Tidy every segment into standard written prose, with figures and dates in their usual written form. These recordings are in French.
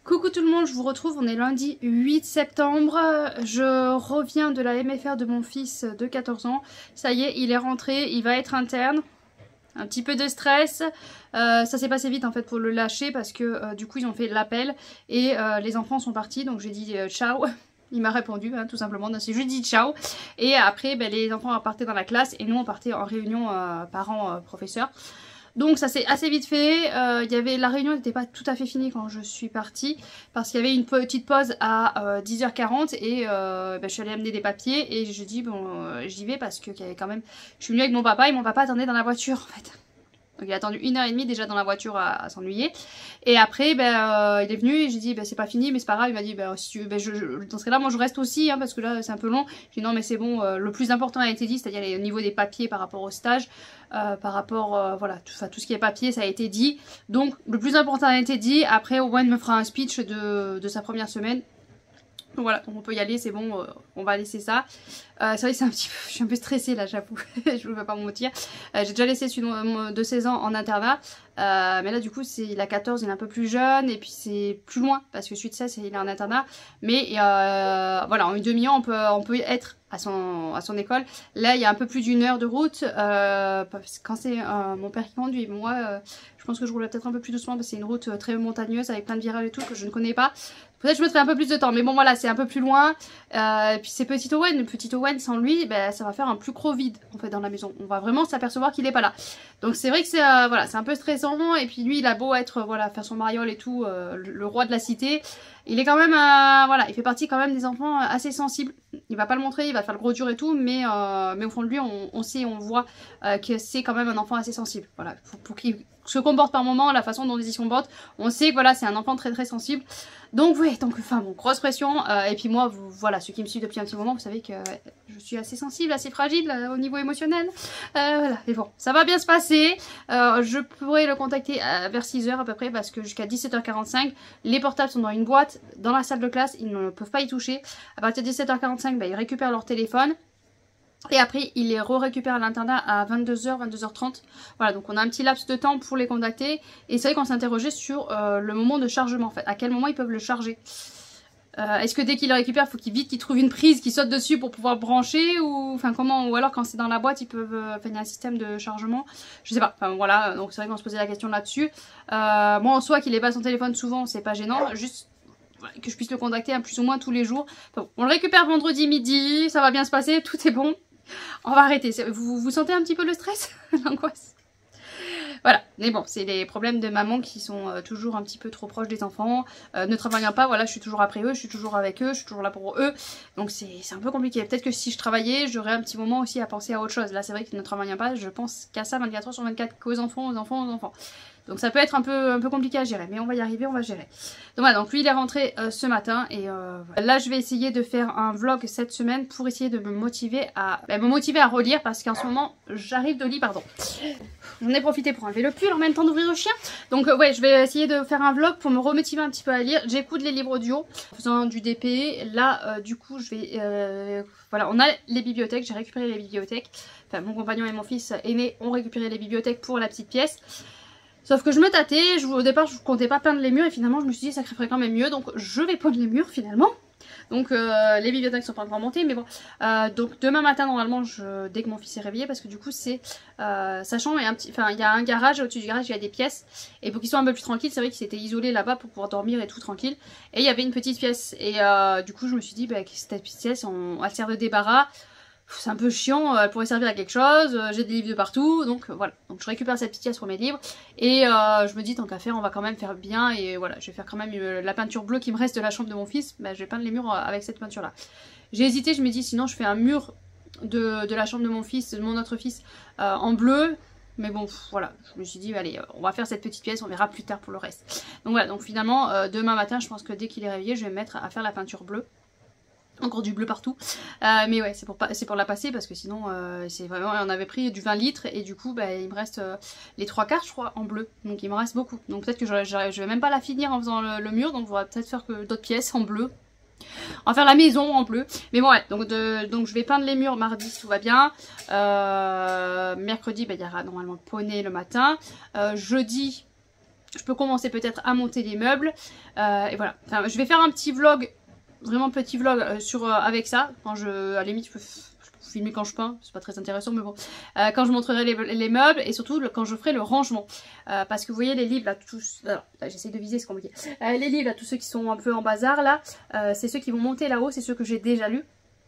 Coucou tout le monde, je vous retrouve, on est lundi 8 septembre, je reviens de la MFR de mon fils de 14 ans, ça y est, il est rentré, il va être interne, un petit peu de stress, ça s'est passé vite en fait pour le lâcher parce que du coup ils ont fait l'appel et les enfants sont partis, donc j'ai dit ciao. Il m'a répondu tout simplement, c'est juste dit ciao. Et après les enfants partaient dans la classe et nous on partait en réunion parents-professeurs. Donc ça s'est assez vite fait, la réunion n'était pas tout à fait finie quand je suis partie parce qu'il y avait une petite pause à 10h40 et je suis allée amener des papiers et je dis bon j'y vais parce que quand même je suis venue avec mon papa et mon papa attendait dans la voiture en fait. Donc il a attendu 1h30 déjà dans la voiture à s'ennuyer. Et après il est venu et j'ai dit c'est pas fini mais c'est pas grave. Il m'a dit si tu dans ce cas là moi je reste aussi parce que là c'est un peu long. J'ai dit non mais c'est bon, le plus important a été dit, c'est-à-dire au niveau des papiers par rapport au stage, par rapport voilà tout ce qui est papier ça a été dit. Donc le plus important a été dit. Après Owen me fera un speech de sa première semaine. Donc voilà, donc on peut y aller, c'est bon, on va laisser ça. C'est vrai que je suis un peu stressée là, j'avoue, je ne vais pas me mentir. J'ai déjà laissé celui de 16 ans en internat, mais là du coup il a 14, il est un peu plus jeune et puis c'est plus loin parce que celui de 16 il est en internat. Mais voilà, en une demi-heure on peut être à son école. Là il y a un peu plus d'1 heure de route, quand c'est mon père qui conduit. Moi je pense que je roule peut-être un peu plus doucement parce que c'est une route très montagneuse avec plein de virages et tout que je ne connais pas. Peut-être que je mettrai un peu plus de temps, mais bon voilà, c'est un peu plus loin. Et puis c'est petit Owen sans lui, ça va faire un plus gros vide en fait dans la maison. On va vraiment s'apercevoir qu'il est pas là. Donc c'est vrai que c'est voilà, c'est un peu stressant. Et puis lui, il a beau être voilà, faire son mariole et tout, le roi de la cité, il est quand même voilà, il fait partie quand même des enfants assez sensibles. Il va pas le montrer, il va faire le gros dur et tout, mais au fond de lui, on sait, on voit que c'est quand même un enfant assez sensible. Voilà, pour qu'il se comporte par moment, la façon dont il se comporte, on sait que voilà, c'est un enfant très très sensible. Donc oui, enfin bon, grosse pression. Et puis moi, voilà, ceux qui me suivent depuis un petit moment, vous savez que je suis assez sensible, assez fragile au niveau émotionnel. Voilà, mais bon, ça va bien se passer. Je pourrai le contacter vers 6h à peu près parce que jusqu'à 17h45, les portables sont dans une boîte, dans la salle de classe, ils ne peuvent pas y toucher. À partir de 17h45, ils récupèrent leur téléphone. Et après, il les récupère à l'internat à 22h, 22h30. Voilà, donc on a un petit laps de temps pour les contacter. Et c'est vrai qu'on s'interrogeait sur le moment de chargement, en fait. À quel moment ils peuvent le charger. Est-ce que dès qu'ils le récupèrent, il faut qu'ils trouvent une prise, qu'ils sautent dessus pour pouvoir brancher ou enfin comment, ou alors quand c'est dans la boîte, ils peuvent il y a un système de chargement. Je sais pas, enfin voilà, donc c'est vrai qu'on se posait la question là-dessus. Moi en soi, qu'il ait pas son téléphone souvent, c'est pas gênant, juste que je puisse le contacter plus ou moins tous les jours. Enfin, bon, on le récupère vendredi midi, ça va bien se passer, tout est bon. On va arrêter. Vous sentez un petit peu le stress, l'angoisse? Voilà, mais bon, c'est les problèmes de maman qui sont toujours un petit peu trop proches des enfants. Ne travaillant pas, voilà, je suis toujours après eux, je suis toujours avec eux, je suis toujours là pour eux. Donc c'est un peu compliqué. Peut-être que si je travaillais, j'aurais un petit moment aussi à penser à autre chose. Là, c'est vrai que ne travaillant pas, je pense qu'à ça 24h sur 24, qu'aux enfants, aux enfants, aux enfants. Donc ça peut être un peu compliqué à gérer, mais on va y arriver, on va gérer. Donc voilà, donc lui il est rentré ce matin et là je vais essayer de faire un vlog cette semaine pour essayer de me motiver à relire parce qu'en ce moment j'arrive de lit, pardon. J'en ai profité pour enlever le pull en même temps d'ouvrir le chien. Donc ouais, je vais essayer de faire un vlog pour me remotiver un petit peu à lire. J'écoute les livres audio en faisant du DP. Là du coup je vais... voilà, on a les bibliothèques, j'ai récupéré les bibliothèques. Enfin mon compagnon et mon fils aîné ont récupéré les bibliothèques pour la petite pièce. Sauf que je me tâtais, au départ je comptais pas peindre les murs et finalement je me suis dit ça ferait quand même mieux, donc je vais peindre les murs finalement. Donc les bibliothèques sont pas encore montées, mais bon. Donc demain matin normalement, dès que mon fils est réveillé, parce que du coup c'est sa chambre est il y a un garage, au-dessus du garage il y a des pièces. Et pour qu'ils soient un peu plus tranquilles, c'est vrai qu'il s'était isolé là-bas pour pouvoir dormir et tout tranquille. Et il y avait une petite pièce. Et du coup je me suis dit, cette petite pièce, elle sert de débarras. C'est un peu chiant, elle pourrait servir à quelque chose, j'ai des livres de partout, donc voilà. Donc je récupère cette petite pièce pour mes livres, et je me dis tant qu'à faire, on va quand même faire bien, et voilà, je vais faire quand même la peinture bleue qui me reste de la chambre de mon fils, je vais peindre les murs avec cette peinture là. J'ai hésité, je me dis sinon je fais un mur de la chambre de mon fils, de mon autre fils, en bleu, mais bon voilà, je me suis dit allez, on va faire cette petite pièce, on verra plus tard pour le reste. Donc voilà, donc finalement, demain matin, je pense que dès qu'il est réveillé, je vais me mettre à faire la peinture bleue. Encore du bleu partout, mais ouais c'est pour la passer parce que sinon c'est vraiment, on avait pris du 20 litres et du coup il me reste les 3/4 je crois en bleu, donc il me reste beaucoup, donc peut-être que je vais même pas la finir en faisant le mur, donc on va peut-être faire que d'autres pièces en bleu, on va faire la maison en bleu, mais bon ouais, donc je vais peindre les murs mardi si tout va bien, mercredi il y aura normalement le poney le matin, jeudi je peux commencer peut-être à monter les meubles. Et voilà. Enfin, je vais faire un petit vlog, vraiment petit vlog avec ça. Quand à la limite, je peux filmer quand je peins, c'est pas très intéressant, mais bon. Quand je montrerai les meubles et surtout quand je ferai le rangement. Parce que vous voyez les livres là, tous. Alors, là, j'essaie de viser, c'est compliqué. Les livres là, tous ceux qui sont un peu en bazar là, c'est ceux qui vont monter là-haut, c'est ceux que j'ai déjà lus.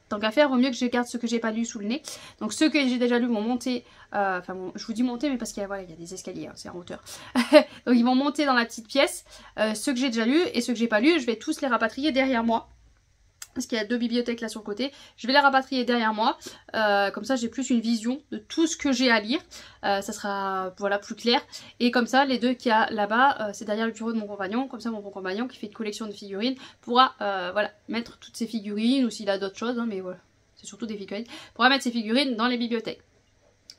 Tant qu'à faire, vaut mieux que je garde ceux que j'ai pas lus sous le nez. Donc ceux que j'ai déjà lus vont monter, enfin bon, je vous dis monter, mais parce qu'il y a, voilà, il y a des escaliers, hein, c'est en hauteur. Donc ils vont monter dans la petite pièce. Ceux que j'ai déjà lus et ceux que j'ai pas lus, je vais tous les rapatrier derrière moi. Parce qu'il y a 2 bibliothèques là sur le côté. Je vais les rapatrier derrière moi. Comme ça j'ai plus une vision de tout ce que j'ai à lire. Ça sera voilà plus clair. Et comme ça les 2 qu'il y a là-bas, c'est derrière le bureau de mon compagnon. Comme ça mon bon compagnon qui fait une collection de figurines pourra voilà, mettre toutes ses figurines. Ou s'il a d'autres choses, hein, mais voilà, c'est surtout des figurines. Pourra mettre ses figurines dans les bibliothèques.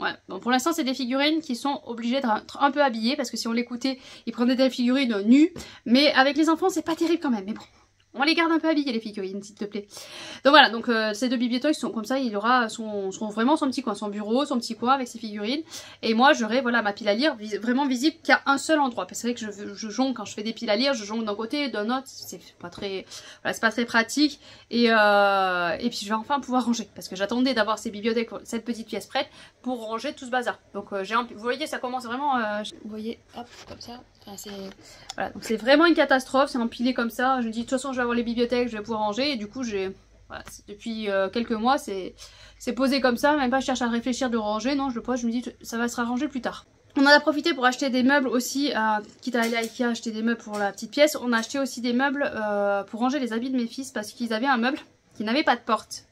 Ouais. Bon, pour l'instant c'est des figurines qui sont obligées d'être un peu habillées. Parce que si on l'écoutait, ils prenaient des figurines nues. Mais avec les enfants c'est pas terrible quand même. Mais bon. On les garde un peu habillées les figurines s'il te plaît. Donc voilà, donc ces 2 bibliothèques sont comme ça, il aura vraiment son petit coin, son bureau, son petit coin avec ses figurines. Et moi j'aurai voilà ma pile à lire vraiment visible qu'à un seul endroit. Parce que c'est vrai que je jongle quand je fais des piles à lire, je jongle d'un côté, d'un autre, c'est pas très voilà, c'est pas très pratique. Et puis je vais enfin pouvoir ranger. Parce que j'attendais d'avoir ces bibliothèques, cette petite pièce prête pour ranger tout ce bazar. Donc vous voyez ça commence vraiment, vous voyez, hop, comme ça. Enfin, voilà, donc c'est vraiment une catastrophe, c'est empilé comme ça. Je me dis de toute façon je vais avoir les bibliothèques, je vais pouvoir ranger. Et du coup voilà, depuis quelques mois c'est posé comme ça, même pas je cherche à réfléchir de ranger, non je le pose, je me dis ça va se ranger plus tard. On en a profité pour acheter des meubles aussi, quitte à aller à Ikea acheter des meubles pour la petite pièce. On a acheté aussi des meubles pour ranger les habits de mes fils parce qu'ils avaient un meuble qui n'avait pas de porte.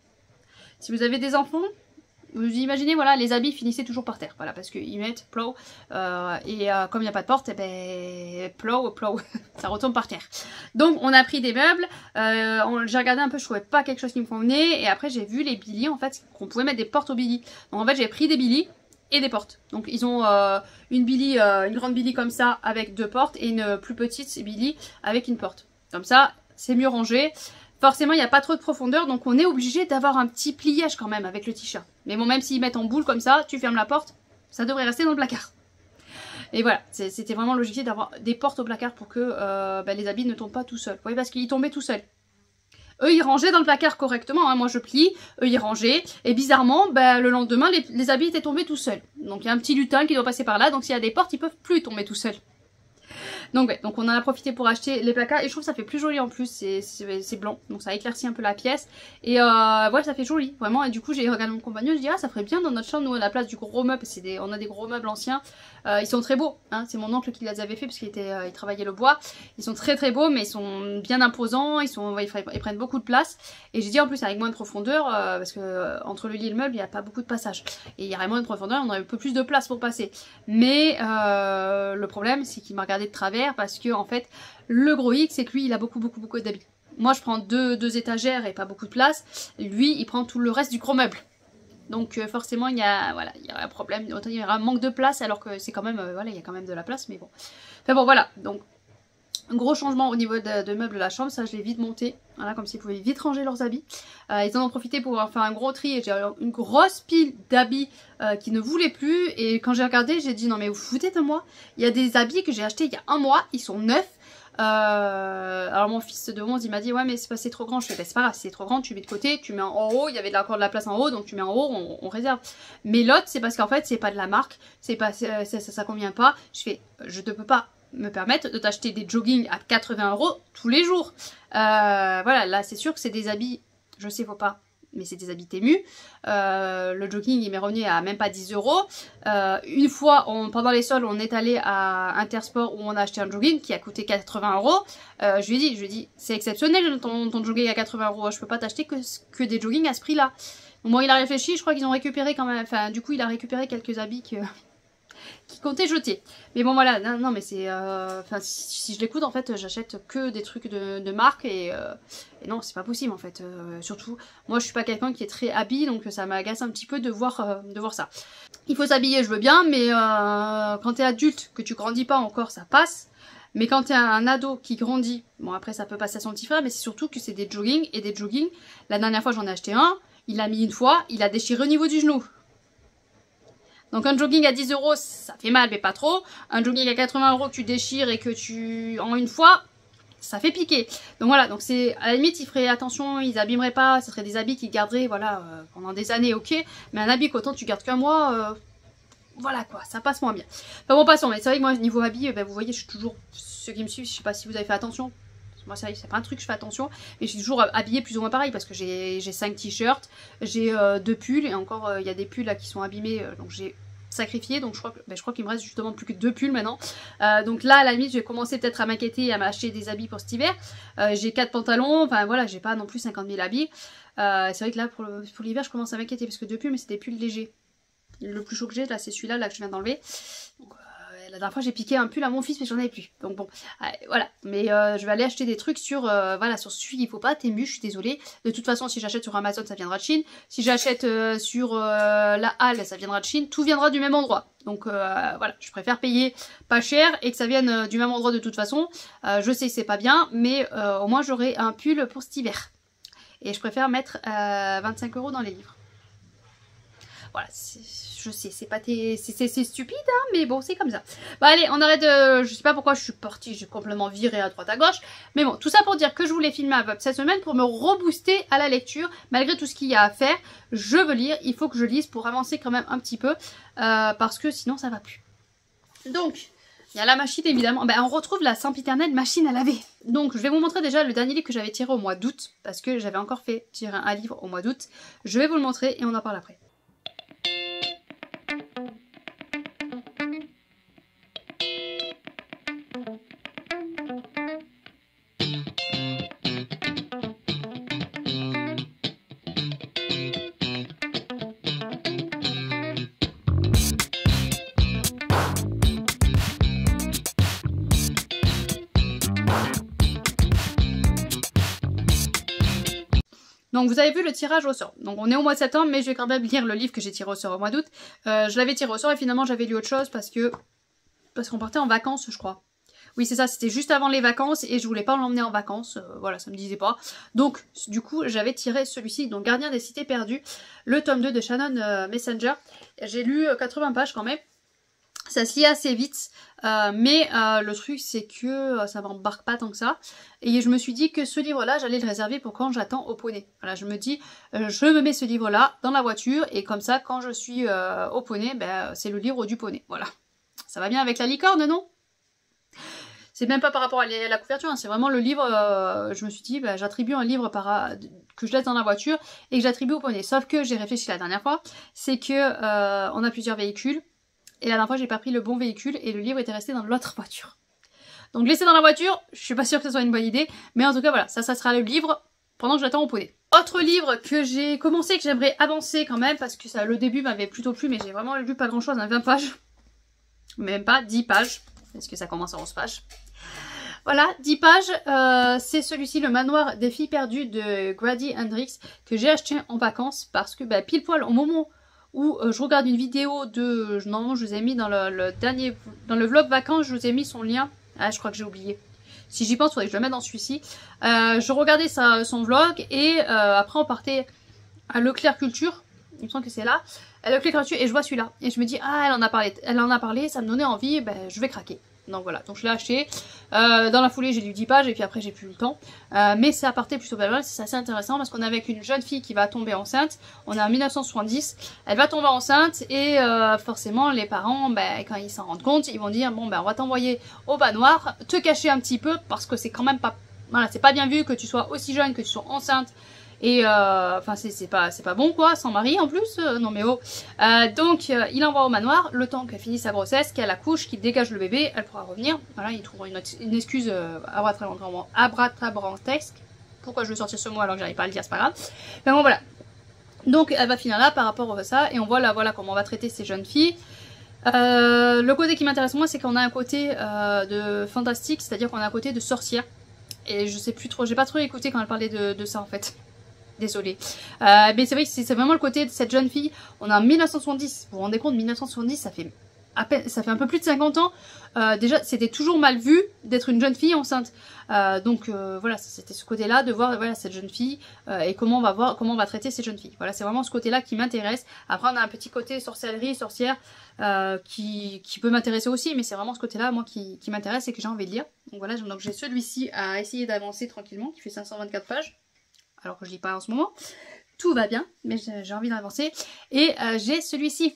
Si vous avez des enfants, vous imaginez, voilà, les habits finissaient toujours par terre, voilà, parce qu'ils mettent plow, comme il n'y a pas de porte, et ben plow, ça retombe par terre. Donc on a pris des meubles, j'ai regardé un peu, je trouvais pas quelque chose qui me convenait, et après j'ai vu les Billy, en fait, qu'on pouvait mettre des portes aux Billy. Donc en fait j'ai pris des Billy et des portes. Donc ils ont une grande Billy comme ça, avec 2 portes, et une plus petite Billy avec une porte. Comme ça, c'est mieux rangé. Forcément, il n'y a pas trop de profondeur, donc on est obligé d'avoir un petit pliage quand même avec le t-shirt. Mais bon, même s'ils mettent en boule comme ça, tu fermes la porte, ça devrait rester dans le placard. Et voilà, c'était vraiment logique d'avoir des portes au placard pour que les habits ne tombent pas tout seuls. Vous voyez, parce qu'ils tombaient tout seuls. Eux, ils rangeaient dans le placard correctement, hein. Moi je plie, eux ils rangeaient, et bizarrement, le lendemain, les habits étaient tombés tout seuls. Donc il y a un petit lutin qui doit passer par là, donc s'il y a des portes, ils peuvent plus tomber tout seuls. Donc ouais, donc on en a profité pour acheter les placards et je trouve que ça fait plus joli en plus, c'est blanc, donc ça éclaircit un peu la pièce et ouais ça fait joli vraiment. Et du coup j'ai regardé mon compagnon, je dis ah ça ferait bien dans notre chambre, nous à la place du gros meuble, on a des gros meubles anciens, ils sont très beaux, hein. C'est mon oncle qui les avait fait parce qu'il il travaillait le bois, ils sont très beaux mais ils sont bien imposants, ils prennent beaucoup de place. Et j'ai dit en plus avec moins de profondeur, parce que entre le lit et le meuble il n'y a pas beaucoup de passage et il y aurait moins de profondeur, on aurait un peu plus de place pour passer. Mais le problème c'est qu'il m'a regardé de travers parce que en fait le gros hic c'est que lui il a beaucoup d'habits. Moi je prends deux étagères et pas beaucoup de place, lui il prend tout le reste du gros meuble. Donc forcément il y a un problème, il y aura un manque de place alors que c'est quand même, voilà, il y a quand même de la place mais bon. Enfin bon voilà, donc un gros changement au niveau de meubles de la chambre, ça je l'ai vite monté, voilà, comme s'ils pouvaient vite ranger leurs habits. Ils en ont profité pour faire un gros tri et j'ai une grosse pile d'habits qui ne voulaient plus. Et quand j'ai regardé, j'ai dit non mais vous foutez de moi, il y a des habits que j'ai achetés il y a un mois, ils sont neufs. Alors mon fils de 11 il m'a dit ouais mais c'est trop grand. Je fais bah, c'est pas grave, c'est trop grand, tu mets de côté, tu mets en haut, il y avait encore de la place en haut donc tu mets en haut, on réserve. Mais l'autre c'est parce qu'en fait c'est pas de la marque, c'est pas ça convient pas. Je fais je ne peux pas me permettre de t'acheter des joggings à 80 € tous les jours. Voilà, là c'est sûr que c'est des habits, je sais faut pas, mais c'est des habits Temu. Le jogging il m'est revenu à même pas 10 €. Une fois pendant les soldes on est allé à Intersport où on a acheté un jogging qui a coûté 80 €. Je lui ai dit c'est exceptionnel ton jogging à 80 €, je peux pas t'acheter que des joggings à ce prix là. Donc bon il a réfléchi, je crois qu'ils ont récupéré quand même, enfin du coup il a récupéré quelques habits qui comptait jeter. Mais bon voilà, non mais c'est enfin si je l'écoute en fait j'achète que des trucs de marque et non c'est pas possible en fait. Surtout moi je suis pas quelqu'un qui est très habillé donc ça m'agace un petit peu de voir ça. Il faut s'habiller je veux bien mais quand t'es adulte que tu grandis pas encore ça passe. Mais quand t'es un ado qui grandit, bon après ça peut passer à son petit frère mais c'est surtout que c'est des joggings et des joggings. La dernière fois j'en ai acheté un, il l'a mis une fois, il a déchiré au niveau du genou. Donc un jogging à 10 €, ça fait mal, mais pas trop. Un jogging à 80 € que tu déchires et que tu... en une fois, ça fait piquer. Donc voilà, donc c'est... à la limite, ils feraient attention, ils abîmeraient pas. Ce seraient des habits qu'ils garderaient, voilà, pendant des années, ok. Mais un habit qu'autant tu gardes qu'un mois... voilà quoi, ça passe moins bien. Enfin bon, passons, mais c'est vrai que moi, niveau habit, ben, vous voyez, je suis toujours... Ceux qui me suivent, je sais pas si vous avez fait attention. Moi, c'est pas un truc, je fais attention. Mais je suis toujours habillée plus ou moins pareil parce que j'ai 5 t-shirts, j'ai 2 pulls et encore, il y a des pulls là qui sont abîmés, donc j'ai sacrifié. Donc je crois qu'il me reste justement plus que 2 pulls maintenant. Donc là, à la limite, je vais commencer peut-être à m'inquiéter et à m'acheter des habits pour cet hiver. J'ai 4 pantalons, enfin voilà, j'ai pas non plus 50 000 habits. C'est vrai que là, pour l'hiver, je commence à m'inquiéter parce que 2 pulls, mais c'est des pulls légers. Le plus chaud que j'ai, là, c'est celui-là là, que je viens d'enlever. Donc, la dernière fois, j'ai piqué un pull à mon fils, mais j'en avais plus. Donc bon, voilà. Mais je vais aller acheter des trucs sur, voilà, sur celui qu'il faut pas. Temu, je suis désolée. De toute façon, si j'achète sur Amazon, ça viendra de Chine. Si j'achète sur la Halle, ça viendra de Chine. Tout viendra du même endroit. Donc voilà, je préfère payer pas cher et que ça vienne du même endroit de toute façon. Je sais que c'est pas bien, mais au moins j'aurai un pull pour cet hiver. Et je préfère mettre 25 € dans les livres. Voilà, je sais, c'est stupide, hein, mais bon, c'est comme ça. Bon, allez, on arrête de... Je sais pas pourquoi je suis partie, j'ai complètement viré à droite à gauche. Mais bon, tout ça pour dire que je voulais filmer un peu cette semaine pour me rebooster à la lecture. Malgré tout ce qu'il y a à faire, je veux lire, il faut que je lise pour avancer quand même un petit peu. Parce que sinon, ça va plus. Donc... il y a la machine évidemment, ben, on retrouve la sempiternelle machine à laver. Donc je vais vous montrer déjà le dernier livre que j'avais tiré au mois d'août. Parce que j'avais encore fait tirer un livre au mois d'août. Je vais vous le montrer et on en parle après. Donc vous avez vu le tirage au sort. Donc on est au mois de septembre, mais je vais quand même lire le livre que j'ai tiré au sort au mois d'août. Je l'avais tiré au sort et finalement j'avais lu autre chose parce qu'on partait en vacances, je crois. Oui, c'est ça, c'était juste avant les vacances et je voulais pas l'emmener en vacances. Voilà, ça me disait pas. Donc du coup, j'avais tiré celui-ci, donc Gardien des cités perdues, le tome 2 de Shannon Messenger. J'ai lu 80 pages quand même. Ça se lit assez vite, mais le truc c'est que ça m'embarque pas tant que ça. Et je me suis dit que ce livre-là, j'allais le réserver pour quand j'attends au poney. Voilà, je me dis, je me mets ce livre-là dans la voiture et comme ça, quand je suis au poney, ben, c'est le livre du poney. Voilà. Ça va bien avec la licorne, non? C'est même pas par rapport à la couverture, hein, c'est vraiment le livre, je me suis dit, ben, j'attribue un livre que je laisse dans la voiture et que j'attribue au poney. Sauf que j'ai réfléchi la dernière fois, c'est que on a plusieurs véhicules. Et la dernière fois, j'ai pas pris le bon véhicule et le livre était resté dans l'autre voiture. Donc laisser dans la voiture, je suis pas sûre que ce soit une bonne idée. Mais en tout cas, voilà, ça sera le livre pendant que j'attends au poney. Autre livre que j'ai commencé, que j'aimerais avancer quand même, parce que ça, le début m'avait plutôt plu, mais j'ai vraiment lu pas grand chose, hein, 20 pages. Même pas, 10 pages, parce que ça commence à 11 pages. Voilà, 10 pages, c'est celui-ci, Le Manoir des filles perdues de Grady Hendrix, que j'ai acheté en vacances, parce que bah, pile poil au moment où je regarde une vidéo de... Normalement, je vous ai mis dans le vlog vacances, je vous ai mis son lien. Ah, je crois que j'ai oublié. Si j'y pense, il faudrait que je le mette dans celui-ci. Je regardais son vlog et après on partait à Leclerc Culture. Il me semble que c'est là. À Leclerc Culture et je vois celui-là. Et je me dis, ah, elle en a parlé, ça me donnait envie, ben, je vais craquer. Donc voilà, donc je l'ai acheté. Dans la foulée, j'ai lu 10 pages et puis après, j'ai plus eu le temps. Mais ça partait plutôt pas mal, c'est assez intéressant parce qu'on est avec une jeune fille qui va tomber enceinte. On est en 1970, elle va tomber enceinte et forcément, les parents, ben, quand ils s'en rendent compte, ils vont dire, bon, ben, on va t'envoyer au manoir, te cacher un petit peu parce que c'est quand même pas... Voilà, c'est pas bien vu que tu sois aussi jeune, que tu sois enceinte. Et enfin c'est pas bon quoi, sans mari en plus, non mais oh. Donc il envoie au manoir, le temps qu'elle finisse sa grossesse, qu'elle accouche, qu'il dégage le bébé, elle pourra revenir. Voilà, il trouvera une excuse abracadabrantesque. Pourquoi je veux sortir ce mot alors que j'arrive pas à le dire, c'est pas grave. Mais bon voilà. Donc elle va finir là par rapport à ça, et on voit là voilà comment on va traiter ces jeunes filles. Le côté qui m'intéresse moi, c'est qu'on a un côté de fantastique, c'est-à-dire qu'on a un côté de sorcière. Et je sais plus trop, j'ai pas trop écouté quand elle parlait de ça en fait. Désolée. Mais c'est vrai que c'est vraiment le côté de cette jeune fille. On est en 1970. Vous vous rendez compte, 1970, ça fait à peine, ça fait un peu plus de 50 ans, déjà c'était toujours mal vu d'être une jeune fille enceinte. Donc voilà, c'était ce côté-là de voir voilà, cette jeune fille et comment on va traiter ces jeunes filles. Voilà, c'est vraiment ce côté-là qui m'intéresse. Après on a un petit côté sorcellerie, sorcière qui peut m'intéresser aussi, mais c'est vraiment ce côté-là moi qui m'intéresse et que j'ai envie de lire. Donc voilà, donc j'ai celui-ci à essayer d'avancer tranquillement, qui fait 524 pages, alors que je lis pas en ce moment. Tout va bien, mais j'ai envie d'avancer. Et j'ai celui-ci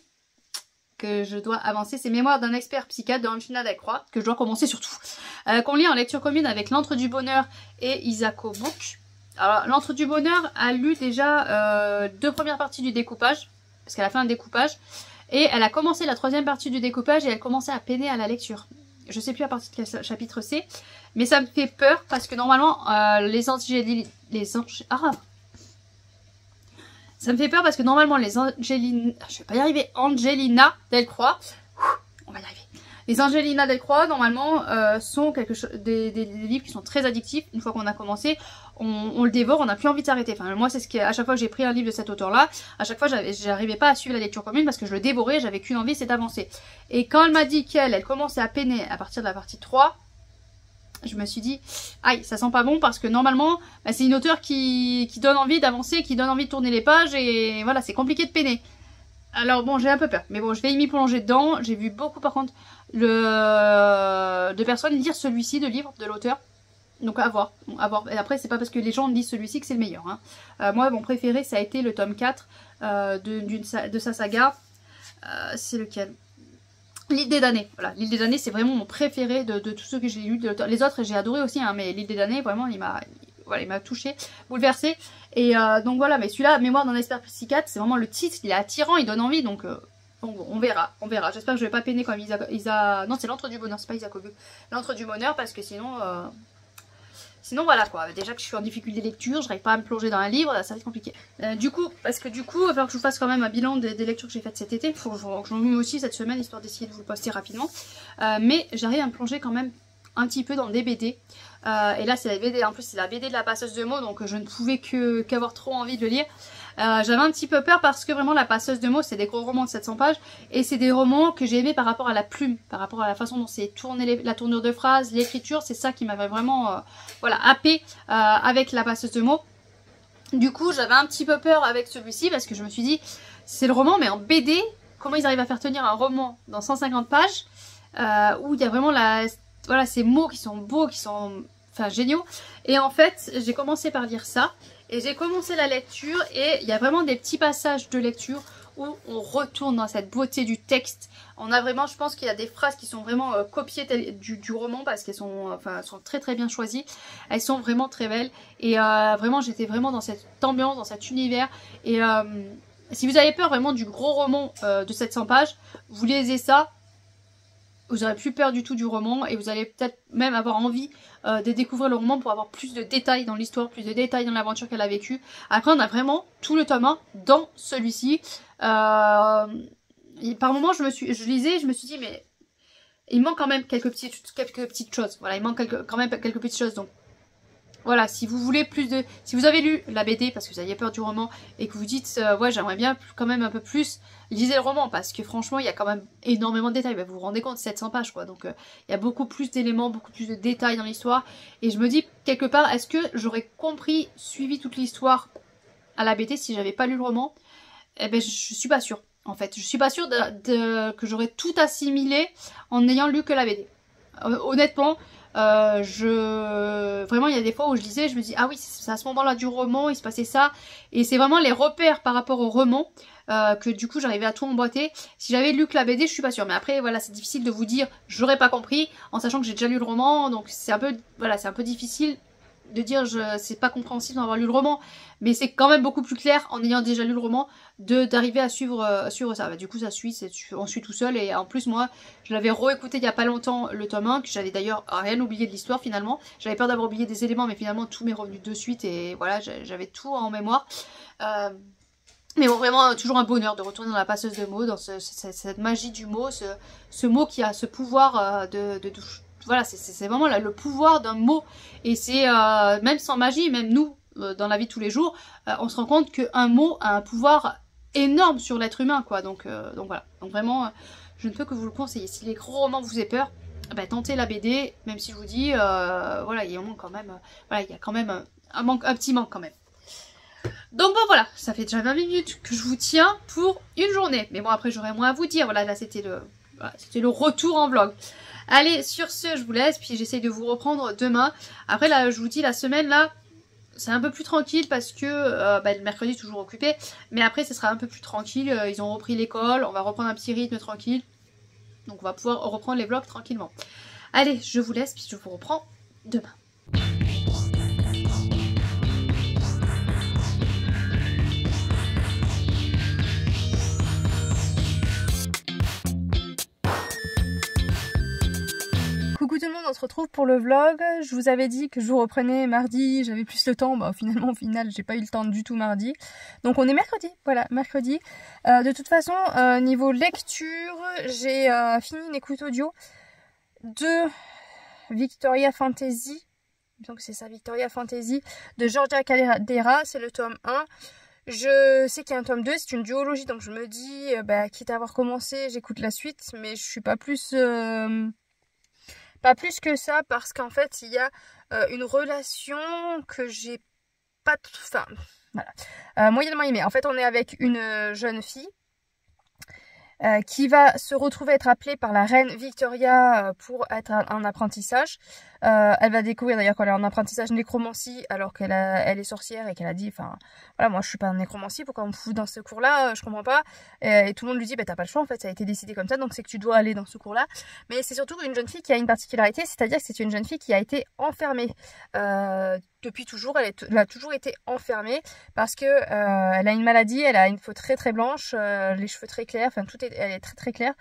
que je dois avancer, c'est Mémoires d'un expert psychiatre de Angela Delcroix, que je dois commencer surtout. Qu'on lit en lecture commune avec L'Antre du Bonheur et Isako Book. Alors, L'Antre du Bonheur a lu déjà 2 premières parties du découpage, parce qu'elle a fait un découpage, et elle a commencé la 3e partie du découpage et elle commençait à peiner à la lecture. Je sais plus à partir de quel chapitre c'est, mais ça me fait peur parce que normalement, ça me fait peur parce que normalement les Angelina... Je vais pas y arriver. Angelina Delcroix. On va y arriver. Les Angelina Delcroix, normalement, sont des livres qui sont très addictifs. Une fois qu'on a commencé, on le dévore, on n'a plus envie de s'arrêter. Enfin, moi, c'est ce qui... À chaque fois que j'ai pris un livre de cet auteur-là, à chaque fois, j'arrivais pas à suivre la lecture commune parce que je le dévorais, j'avais qu'une envie, c'est d'avancer. Et quand elle m'a dit qu'elle commençait à peiner à partir de la partie 3... je me suis dit, aïe, ça sent pas bon parce que normalement, bah, c'est une auteure qui donne envie d'avancer, qui donne envie de tourner les pages et voilà, c'est compliqué de peiner. Alors bon, j'ai un peu peur, mais bon, je vais y m'y plonger dedans. J'ai vu beaucoup par contre de personnes lire celui-ci, de livre de l'auteur. Donc à voir, à voir. Et après, c'est pas parce que les gens lisent celui-ci que c'est le meilleur. Hein. Moi, mon préféré, ça a été le tome 4 de sa saga. C'est lequel ? L'île des damnés, voilà, l'île des damnés c'est vraiment mon préféré de tous ceux que j'ai lus. Les autres j'ai adoré aussi, hein, mais l'île des damnés vraiment il m'a touché, bouleversé. Et donc voilà, mais celui-là, Mémoire d'un expert psychiatre, c'est vraiment le titre, il est attirant, il donne envie, donc on verra. J'espère que je vais pas peiner comme non, c'est L'Antre du Bonheur, c'est pas Isako Book. L'Antre du Bonheur parce que sinon voilà quoi, déjà que je suis en difficulté de lecture, je n'arrive pas à me plonger dans un livre, ça va être compliqué. Du coup, il va falloir que je vous fasse quand même un bilan des lectures que j'ai faites cet été, il faut que j'en mets aussi cette semaine, histoire d'essayer de vous le poster rapidement. Mais j'arrive à me plonger quand même un petit peu dans des BD. Et là c'est la BD, en plus c'est la BD de la passeuse de mots, donc je ne pouvais qu'avoir trop envie de le lire. J'avais un petit peu peur parce que vraiment la passeuse de mots c'est des gros romans de 700 pages et c'est des romans que j'ai aimés par rapport à la plume, par rapport à la façon dont c'est tourné, la tournure de phrases, l'écriture, c'est ça qui m'avait vraiment voilà, happé avec la passeuse de mots. Du coup j'avais un petit peu peur avec celui-ci parce que je me suis dit c'est le roman mais en BD, comment ils arrivent à faire tenir un roman dans 150 pages où il y a vraiment voilà, ces mots qui sont beaux, qui sont enfin géniaux. Et en fait j'ai commencé par lire ça. Et j'ai commencé la lecture et il y a vraiment des petits passages de lecture où on retourne dans cette beauté du texte. On a vraiment, je pense qu'il y a des phrases qui sont vraiment copiées du roman parce qu'elles sont, sont très très bien choisies. Elles sont vraiment très belles et vraiment j'étais vraiment dans cette ambiance, dans cet univers. Et si vous avez peur vraiment du gros roman de 700 pages, vous lisez ça. Vous n'aurez plus peur du tout du roman et vous allez peut-être même avoir envie de découvrir le roman pour avoir plus de détails dans l'histoire, plus de détails dans l'aventure qu'elle a vécue. Après on a vraiment tout le tome 1 dans celui-ci. Par moments je lisais et je me suis dit mais il manque quand même quelques petites choses. Voilà, il manque quand même quelques petites choses. Donc voilà, si vous voulez plus de... Si vous avez lu la BD parce que vous aviez peur du roman et que vous dites ouais j'aimerais bien quand même un peu plus, lisez le roman parce que franchement il y a quand même énormément de détails. Bah, vous vous rendez compte, 700 pages quoi, donc il y a beaucoup plus d'éléments, beaucoup plus de détails dans l'histoire. Et je me dis quelque part, est-ce que j'aurais compris, suivi toute l'histoire à la BD si j'avais pas lu le roman? Eh ben je suis pas sûre en fait. Je suis pas sûre que j'aurais tout assimilé en n'ayant lu que la BD. Honnêtement... vraiment il y a des fois où je lisais, je me dis ah oui c'est à ce moment là du roman il se passait ça et c'est vraiment les repères par rapport au roman que du coup j'arrivais à tout emboîter. Si j'avais lu que la BD je suis pas sûre, mais après voilà c'est difficile de vous dire j'aurais pas compris en sachant que j'ai déjà lu le roman, donc c'est un peu voilà c'est un peu difficile de dire c'est pas compréhensible d'avoir lu le roman, mais c'est quand même beaucoup plus clair en ayant déjà lu le roman d'arriver à suivre ça. Bah, du coup ça suit, on suit tout seul et en plus moi je l'avais réécouté il y a pas longtemps le tome 1 que j'avais d'ailleurs rien oublié de l'histoire finalement. J'avais peur d'avoir oublié des éléments mais finalement tout m'est revenu de suite et voilà j'avais tout en mémoire. Mais bon, vraiment, toujours un bonheur de retourner dans la passeuse de mots, dans cette magie du mot, ce mot qui a ce pouvoir voilà, c'est vraiment là, le pouvoir d'un mot. Et c'est, même sans magie, même nous, dans la vie de tous les jours, on se rend compte qu'un mot a un pouvoir énorme sur l'être humain, quoi. Donc voilà. Donc vraiment, je ne peux que vous le conseiller. Si les gros romans vous faisaient peur, bah, tentez la BD, même si je vous dis, voilà, il y a quand même, voilà, il y a quand même un petit manque quand même. Donc bon voilà, ça fait déjà 20 minutes que je vous tiens pour une journée. Mais bon après j'aurai moins à vous dire, voilà, là c'était le retour en vlog. Allez, sur ce, je vous laisse, puis j'essaye de vous reprendre demain. Après là, je vous dis, la semaine là, c'est un peu plus tranquille parce que le mercredi toujours occupé. Mais après ce sera un peu plus tranquille, ils ont repris l'école, on va reprendre un petit rythme tranquille. Donc on va pouvoir reprendre les vlogs tranquillement. Allez, je vous laisse, puis je vous reprends demain. Coucou tout le monde, on se retrouve pour le vlog. Je vous avais dit que je vous reprenais mardi, j'avais plus le temps. Bah, finalement, au final, j'ai pas eu le temps du tout mardi. Donc on est mercredi, voilà, mercredi. De toute façon, niveau lecture, j'ai fini une écoute audio de Victoria Fantasy. Donc c'est ça, Victoria Fantasy de Georgia Caldera, c'est le tome 1. Je sais qu'il y a un tome 2, c'est une duologie, donc je me dis, quitte à avoir commencé, j'écoute la suite, mais je suis pas plus... Pas plus que ça, parce qu'en fait, il y a une relation que j'ai pas... Enfin, voilà. Moyennement aimée. En fait, on est avec une jeune fille qui va se retrouver être appelée par la reine Victoria pour être en apprentissage. Elle va découvrir d'ailleurs qu'elle est en apprentissage nécromancie alors qu'elle est sorcière et qu'elle a dit, enfin voilà, moi je suis pas en nécromancie, pourquoi on me fout dans ce cours là, je comprends pas. Et tout le monde lui dit, bah t'as pas le choix en fait, ça a été décidé comme ça, donc c'est que tu dois aller dans ce cours là. Mais c'est surtout une jeune fille qui a une particularité, c'est-à-dire que c'est une jeune fille qui a été enfermée depuis toujours. Elle a toujours été enfermée parce que elle a une maladie, elle a une peau très très blanche, les cheveux très clairs, enfin elle est très très claire.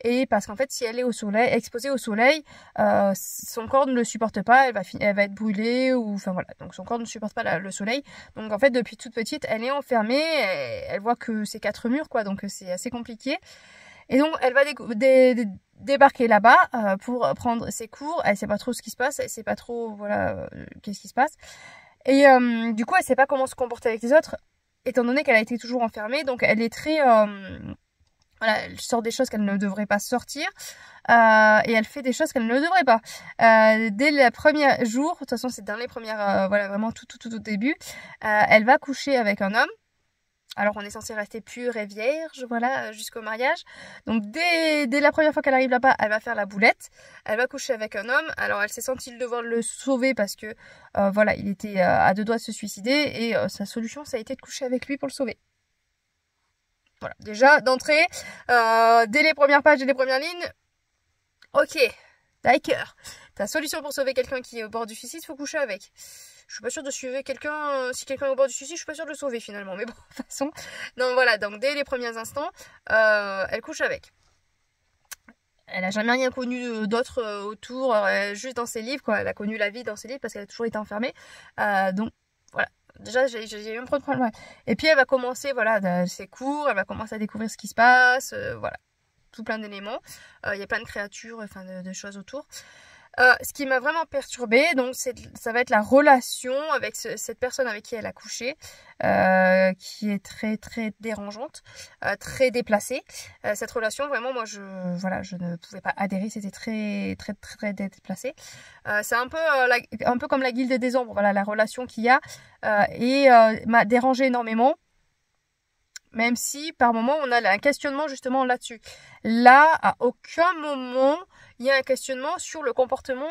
Et parce qu'en fait, si elle est au soleil, exposée au soleil, son corps ne le supporte pas, elle va être brûlée, ou enfin voilà. Donc son corps ne supporte pas le soleil. Donc en fait, depuis toute petite, elle est enfermée, elle voit que c'est 4 murs, quoi, donc c'est assez compliqué. Et donc elle va débarquer là-bas pour prendre ses cours. Elle sait pas trop ce qui se passe, elle sait pas trop, voilà, qu'est-ce qui se passe. Et du coup, elle sait pas comment se comporter avec les autres, étant donné qu'elle a été toujours enfermée. Donc elle est très... voilà, elle sort des choses qu'elle ne devrait pas sortir et elle fait des choses qu'elle ne devrait pas. Dès le premier jour, de toute façon c'est dans les premières, voilà, vraiment tout au début, elle va coucher avec un homme. Alors on est censé rester pure et vierge, voilà, jusqu'au mariage. Donc dès la première fois qu'elle arrive là-bas, elle va faire la boulette. Elle va coucher avec un homme. Alors elle s'est sentie le devoir de le sauver parce que voilà, il était à 2 doigts de se suicider et sa solution ça a été de coucher avec lui pour le sauver. Voilà, déjà d'entrée, dès les premières pages et les premières lignes, ok, d'accord. Ta solution pour sauver quelqu'un qui est au bord du suicide, faut coucher avec. Je suis pas sûre de suivre quelqu'un, si quelqu'un est au bord du suicide, je suis pas sûre de le sauver finalement. Mais bon, de toute façon, non voilà, donc dès les premiers instants, elle couche avec. Elle a jamais rien connu d'autre autour, juste dans ses livres, quoi. Elle a connu la vie dans ses livres parce qu'elle a toujours été enfermée. Donc voilà. Déjà, j'ai eu un problème. Et puis, elle va commencer, voilà, ses cours, elle va commencer à découvrir ce qui se passe, voilà, tout plein d'éléments. Il y a plein de créatures, enfin, de choses autour. Ce qui m'a vraiment perturbée, donc, ça va être la relation avec cette personne avec qui elle a couché, qui est très, très dérangeante, très déplacée. Cette relation, vraiment, moi, je ne pouvais pas adhérer, c'était très, très, très, très déplacé. C'est un peu comme la Guilde des Ombres, voilà, la relation qu'il y a, m'a dérangé énormément. Même si, par moment, on a un questionnement justement là-dessus. Là, à aucun moment, il y a un questionnement sur le comportement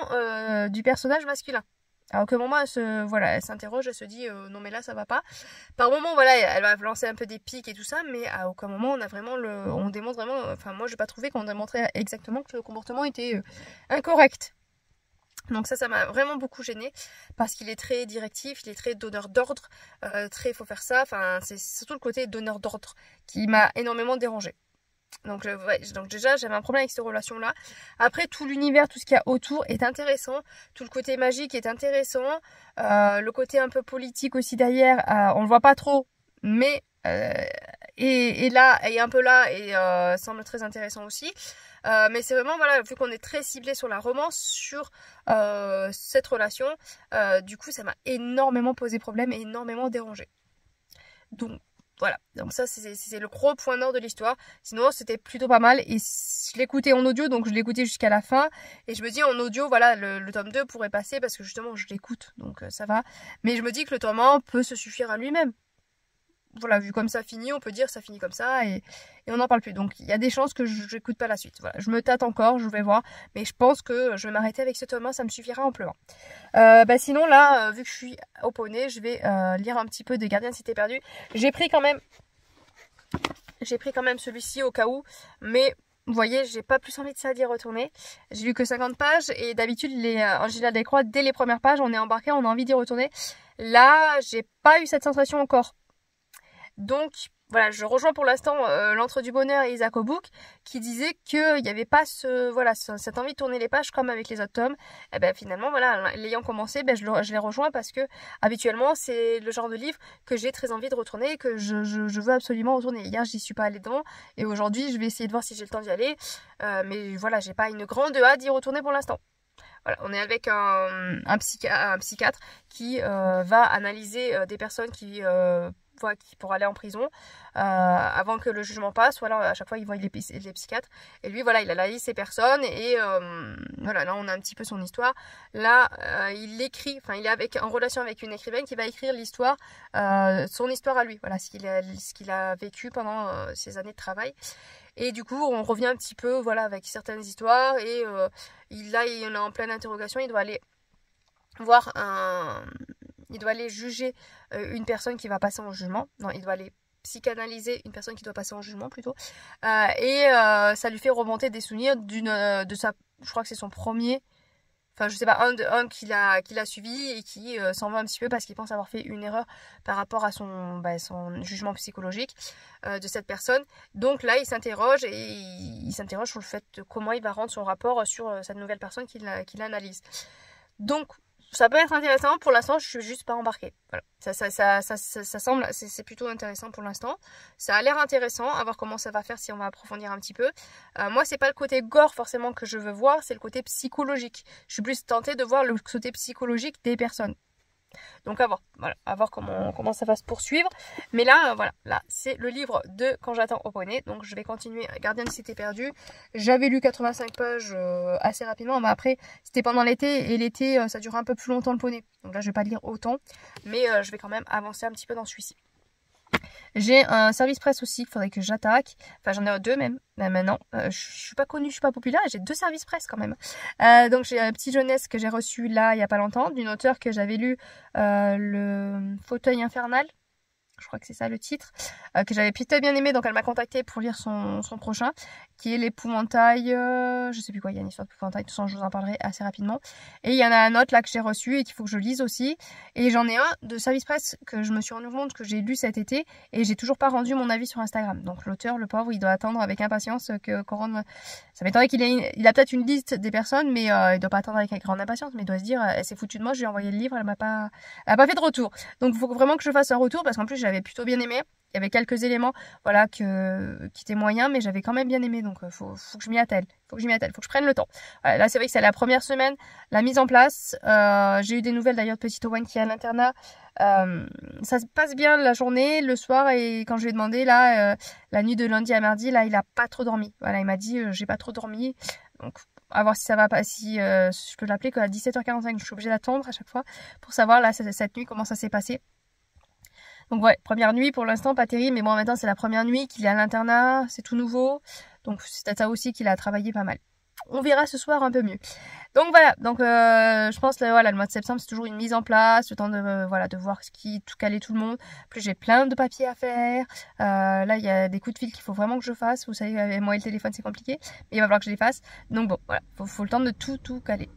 du personnage masculin. À aucun moment, elle s'interroge, elle se dit non mais là, ça va pas. Par moment, voilà, elle va lancer un peu des pics et tout ça, mais à aucun moment, on démontre vraiment... Enfin, moi, j'ai pas trouvé qu'on démontrait exactement que le comportement était incorrect. Donc ça m'a vraiment beaucoup gênée parce qu'il est très directif, il est très donneur d'ordre, très faut faire ça, enfin c'est surtout le côté donneur d'ordre qui m'a énormément dérangée. Donc, donc déjà j'avais un problème avec cette relation là. Après tout l'univers, tout ce qu'il y a autour est intéressant, tout le côté magique est intéressant, le côté un peu politique aussi derrière, on le voit pas trop, mais et là, et un peu là, et semble très intéressant aussi. Mais c'est vraiment, voilà, vu qu'on est très ciblé sur la romance, sur cette relation, du coup, ça m'a énormément posé problème et énormément dérangé. Donc, Voilà, donc ça c'est le gros point nord de l'histoire. Sinon c'était plutôt pas mal et je l'écoutais en audio, donc je l'écoutais jusqu'à la fin. Et je me dis en audio, voilà, le tome 2 pourrait passer parce que justement je l'écoute, donc ça va. Mais je me dis que le tome 1 peut se suffire à lui-même. Voilà, vu comme ça finit, on peut dire ça finit comme ça et on n'en parle plus. Donc il y a des chances que je n'écoute pas la suite. Voilà, je me tâte encore, je vais voir. Mais je pense que je vais m'arrêter avec ce tome 1, ça me suffira amplement. Sinon là, vu que je suis au poney, je vais lire un petit peu des Gardiens de Cité Perdue. J'ai pris quand même celui-ci au cas où, mais vous voyez, j'ai pas plus envie de ça d'y retourner. J'ai lu que 50 pages et d'habitude les Angela Delcroix, dès les premières pages, on est embarqué, on a envie d'y retourner. Là, j'ai pas eu cette sensation encore. Donc voilà, je rejoins pour l'instant l'Antre du Bonheur et Isaac O'Book qui disait qu'il n'y avait pas cette envie de tourner les pages comme avec les autres tomes. Et ben finalement, voilà, l'ayant commencé, je les rejoins parce que habituellement c'est le genre de livre que j'ai très envie de retourner et que je veux absolument retourner. Hier, j'y suis pas allée dedans et aujourd'hui, je vais essayer de voir si j'ai le temps d'y aller. Mais voilà, j'ai pas une grande hâte d'y retourner pour l'instant. Voilà, on est avec un psychiatre qui va analyser des personnes qui pour aller en prison avant que le jugement passe. Voilà, à chaque fois il voit les psychiatres et lui voilà, il analyse ces personnes et voilà, là on a un petit peu son histoire. Là il écrit, enfin il est en relation avec une écrivaine qui va écrire l'histoire, son histoire à lui, voilà, ce qu'il a vécu pendant ses années de travail. Et du coup on revient un petit peu voilà avec certaines histoires et il est en pleine interrogation, il doit aller voir il doit aller juger une personne qui va passer en jugement. Non, il doit aller psychanalyser une personne qui doit passer en jugement plutôt. Ça lui fait remonter des souvenirs je crois que c'est son premier, enfin je sais pas, un qu'il a suivi et qui s'en va un petit peu parce qu'il pense avoir fait une erreur par rapport à son jugement psychologique de cette personne. Donc là il s'interroge sur le fait de comment il va rendre son rapport sur cette nouvelle personne qu'il analyse. Donc ça peut être intéressant. Pour l'instant, je suis juste pas embarquée. Voilà. Ça semble, c'est plutôt intéressant pour l'instant. Ça a l'air intéressant, à voir comment ça va faire si on va approfondir un petit peu. Moi, c'est pas le côté gore forcément que je veux voir, c'est le côté psychologique. Je suis plus tentée de voir le côté psychologique des personnes. Donc à voir, voilà, à voir comment ça va se poursuivre. Mais là, voilà, là c'est le livre de Quand j'attends au poney. Donc je vais continuer Gardien de Cité Perdue. J'avais lu 85 pages assez rapidement, mais après c'était pendant l'été et l'été ça dure un peu plus longtemps le poney. Donc là je vais pas lire autant, mais je vais quand même avancer un petit peu dans celui-ci. J'ai un service presse aussi, il faudrait que j'attaque. Enfin, j'en ai 2 même. Mais maintenant, je suis pas connue, je suis pas populaire. J'ai 2 services presse quand même. Donc, j'ai un petit jeunesse que j'ai reçu là, il y a pas longtemps, d'une auteure que j'avais lu, le Fauteuil infernal. Je crois que c'est ça le titre, que j'avais plutôt bien aimé, donc elle m'a contacté pour lire son prochain, qui est l'épouvantail, je sais plus quoi, il y a une histoire d'épouvantail, tout ça je vous en parlerai assez rapidement. Et il y en a un autre là que j'ai reçu et qu'il faut que je lise aussi, et j'en ai un de service presse que je me suis rendu compte que j'ai lu cet été, et j'ai toujours pas rendu mon avis sur Instagram. Donc l'auteur, le pauvre, il doit attendre avec impatience qu'on rende... Ça m'étonnerait il a peut-être une liste des personnes, mais il doit pas attendre avec grande impatience, mais il doit se dire, elle s'est foutue de moi, je lui ai envoyé le livre, elle a pas fait de retour. Donc il faut vraiment que je fasse un retour, parce qu'en plus j'avais plutôt bien aimé. Il y avait quelques éléments voilà, qui étaient moyens, mais j'avais quand même bien aimé. Donc faut que je m'y attelle. Faut que je prenne le temps. Voilà, là c'est vrai que c'est la première semaine, la mise en place. J'ai eu des nouvelles d'ailleurs de Petit Owen qui est à l'internat. Ça se passe bien la journée, le soir, et quand je lui ai demandé là, la nuit de lundi à mardi, là il a pas trop dormi. Voilà, il m'a dit j'ai pas trop dormi. Donc à voir si ça va pas, si je peux l'appeler qu'à 17h45. Je suis obligée d'attendre à chaque fois pour savoir là cette nuit comment ça s'est passé. Donc ouais, première nuit pour l'instant pas terrible, mais bon maintenant c'est la première nuit qu'il est à l'internat, c'est tout nouveau, donc c'est peut-être ça aussi qu'il a travaillé pas mal. On verra ce soir un peu mieux. Donc voilà, donc je pense là, voilà, le mois de septembre c'est toujours une mise en place, le temps de voilà, de voir tout caler tout le monde. Plus j'ai plein de papiers à faire. Là il y a des coups de fil qu'il faut vraiment que je fasse. Vous savez, avec moi et le téléphone c'est compliqué, mais il va falloir que je les fasse. Donc bon, voilà, faut le temps de tout caler.